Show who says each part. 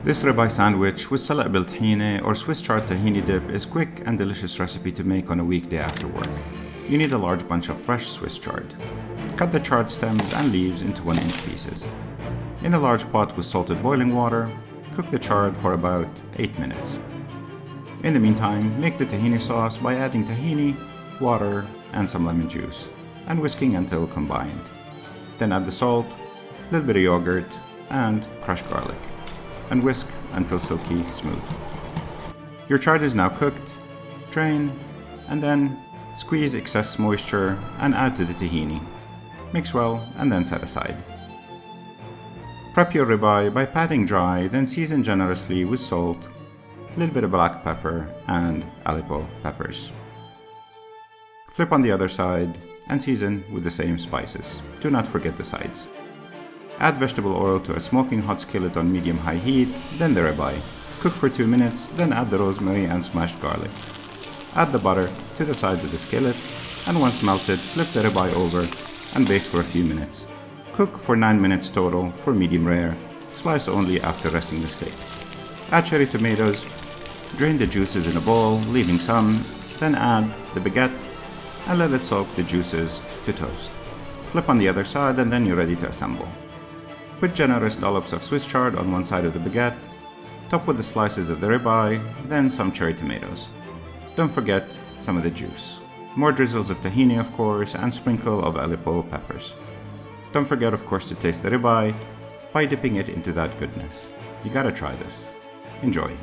Speaker 1: This ribeye sandwich with Seleq bil tahini or Swiss chard tahini dip is quick and delicious recipe to make on a weekday after work. You need a large bunch of fresh Swiss chard. Cut the chard stems and leaves into 1-inch pieces. In a large pot with salted boiling water, cook the chard for about 8 minutes. In the meantime, make the tahini sauce by adding tahini, water, and some lemon juice, and whisking until combined. Then add the salt, a little bit of yogurt, and crushed garlic, and whisk until silky smooth. Your chard is now cooked. Drain, and then squeeze excess moisture and add to the tahini. Mix well and then set aside. Prep your ribeye by patting dry, then season generously with salt, a little bit of black pepper, and Aleppo peppers. Flip on the other side and season with the same spices. Do not forget the sides. Add vegetable oil to a smoking hot skillet on medium-high heat, then the ribeye. Cook for 2 minutes, then add the rosemary and smashed garlic. Add the butter to the sides of the skillet, and once melted, flip the ribeye over and baste for a few minutes. Cook for 9 minutes total for medium rare. Slice only after resting the steak. Add cherry tomatoes. Drain the juices in a bowl, leaving some, then add the baguette and let it soak the juices to toast. Flip on the other side and then you're ready to assemble. Put generous dollops of Swiss chard on one side of the baguette, top with the slices of the ribeye, then some cherry tomatoes. Don't forget some of the juice. More drizzles of tahini, of course, and sprinkle of Aleppo peppers. Don't forget, of course, to taste the ribeye by dipping it into that goodness. You gotta try this. Enjoy.